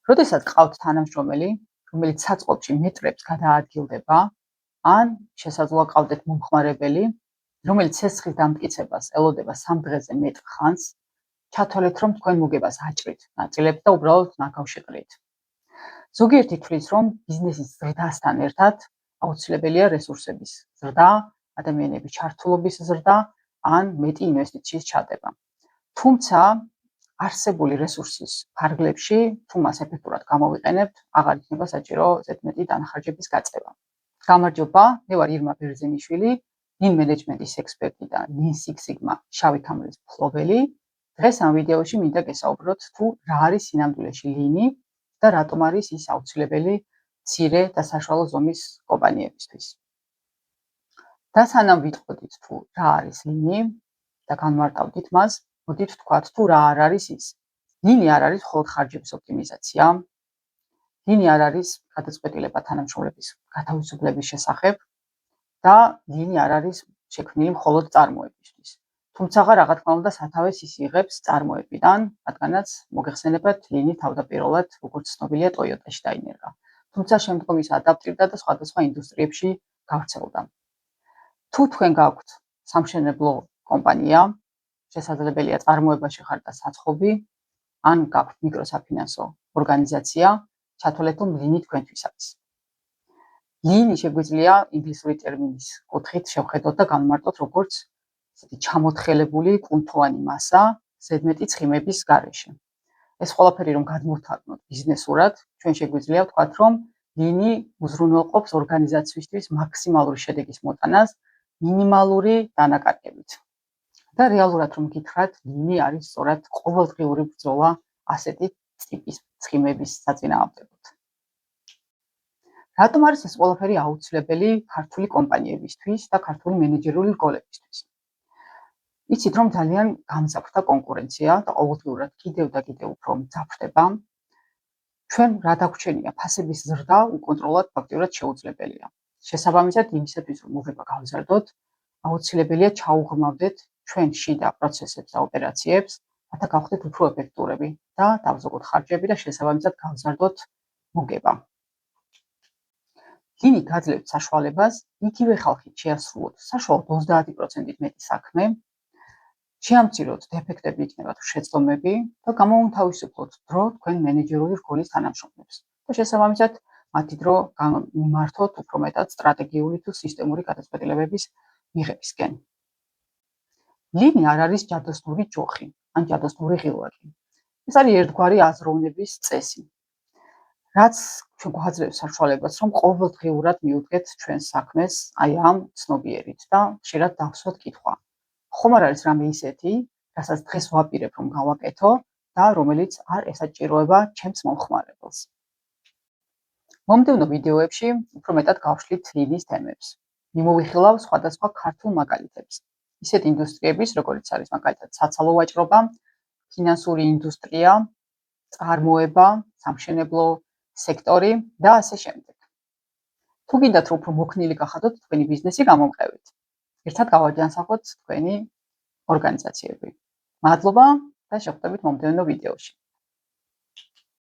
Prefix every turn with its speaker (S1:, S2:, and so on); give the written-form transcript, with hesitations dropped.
S1: როდესაც ყავთ თანამშრომელი, რომელიც საწყობში მეტრებს გადაადგილდება, ან შესაძლოა ყავდეთ მომხმარებელი, რომელიც ცეცხლის დამტკიცებას ელოდება 3 დღეზე მეტ ხანს, ჩათვალეთ, რომ თქვენ მოგებას აჭრით ნაწილებს და უბრალოდ ნაკავშირით. ზოგიერთი თვლის, რომ ბიზნესის ზრდასთან ერთად აუცილებელია რესურსების ზრდა, ადამიანების ჩართულობის ზრდა, ან მეტი ინვესტიციის ჩადება. თუმცა არსებული რესურსის ფარგლებში, თუ მას ეფექტურად გამოვიყენებთ, აღარ იქნება საჭირო ზედმეტი დანახარჯების გაწევა. გამარჯობა, მე ვარ ირმა ბერძენიშვილი, Lean Management-ის ექსპერტი და Lean Six Sigma შავი ქამრის მფლობელი. დღეს ამ ვიდეოში მინდა გესაუბროთ, თუ რა არის სინამდვილეში Lean-ი და რატომ არის ის აუცილებელი მცირე და საშუალო ზომის კომპანიებისთვის. და სანამ ვიტყოდით, თუ რა არის Lean-ი და განმარტავდით მას, მოდით ვთქვათ, თუ რა არ არის ის. Lean-ი არ არის მხოლოდ ხარჯების ოპტიმიზაცია. Lean-ი არ არის გადაწყვეტილება თანამშრომლების გათავისუფლების შესახებ და Lean-ი არ არის შექმნილი მხოლოდ წარმოებისთვის. თუმცა რა თქმა უნდა სათავეს ის იღებს წარმოებიდან, რადგანაც მოგეხსენებათ Lean-ი თავდაპირველად როგორც ცნობილია Toyota-ში დაინერგა. თუმცა შემდგომ ის ადაპტირდა და სხვადასხვა ინდუსტრიებში გავრცელდა. თუ თქვენ გაქვთ სამშენებლო კომპანია, შესაძლებელია წარმოებაში ხართ და საცხობი, ან გაქვთ მიკროსაფინანსო ორგანიზაცია, ჩათვალეთ, რომ Lean-ი თქვენთვის არის. Lean-ი შეგვიძლია ინგლისური ტერმინის კუთხით შევხედოთ და განმარტოთ როგორც ჩამოთხელებული კუნთოვანი მასა ზედმეტი ცხიმების გარეშე. ეს ყველაფერი რომ გადმოვთარგმნოთ ბიზნესურად, ჩვენ შეგვიძლია ვთქვათ, რომ Lean-ი უზრუნველყოფს ორგანიზაციისთვის მაქსიმალური შედეგის მოტანას მინიმალური დანაკარგებით. და რეალურად რომ გითხრათ, Lean-ი არის სწორად ყოველდღიური ბრძოლა ასეთი ტიპის ცხიმების საწინააღმდეგოდ. რატომ არის ეს ყველაფერი აუცილებელი ქართული კომპანიებისთვის და ქართული მენეჯერული რგოლებისთვის? იცით, რომ ძალიან გამძაფრდა კონკურენცია და ყოველდღიურად კიდევ და კიდევ უფრო მძაფრდება. ჩვენ რა დაგვჩენია, ფასების ზრდა უკონტროლოდ ფაქტიურად შეუძლებელია. შესაბამისად, იმისათვის რომ მოგება გავზარდოთ, აუცილებელია ჩაუღრმავდეთ ჩვენ შიდა პროცესებს და ოპერაციებს, რათა გავხდეთ უფრო ეფექტურები და დავზოგოთ ხარჯები და შესაბამისად გავზარდოთ მოგება. Lean-ი გაძლევთ საშუალებას იგივე ხალხით შეასრულოთ საშუალოდ 30%-ით მეტი საქმე, შეამციროთ დეფექტები იქნება თუ შეცდომები და გამოუნთავისუფლოთ დრო თქვენ მენეჯერული რგოლის თანამშრომლებს და შესაბამისად მათი დრო მიმართოთ უფრო მეტად სტრატეგიული თუ სისტემური გადაწყვეტილებების მიღებისკენ. Lean-ი არ არის ჯადოსნური ჯოხი ან ჯადოსნური ღილვაგი. ეს არის ერთგვარი აზროვნების წესი. რაც ჩვენ გვაძლევს საშუალებას, რომ ყოველდღიურად მივუდგეთ ჩვენს საქმეს აი ამ ცნობიერით და ხშირად დავსვათ კითხვა. ხომ არ არის რამე ისეთი, რასაც დღეს ვაპირებ რომ გავაკეთო და რომელიც არ ესაჭიროება ჩემს მომხმარებელს. მომდევნო ვიდეოებში უფრო მეტად გავშლით Lean-ის თემებს. მიმოვიხილავ სხვადასხვა ქართულ მაგალითებს. ისეთ ინდუსტრიების, როგორც არის მაგალითად საცალო ვაჭრობა, ფინანსური ინდუსტრია, წარმოება, სამშენებლო სექტორი და ასე შემდეგ. თუ გინდათ რომ უფრო მოქნილი გახადოთ თქვენი ბიზნესი გამომყევით. ერთად გავაჯანსაღოთ თქვენი ორგანიზაციები. მადლობა და შევხვდებით მომდევნო ვიდეოში.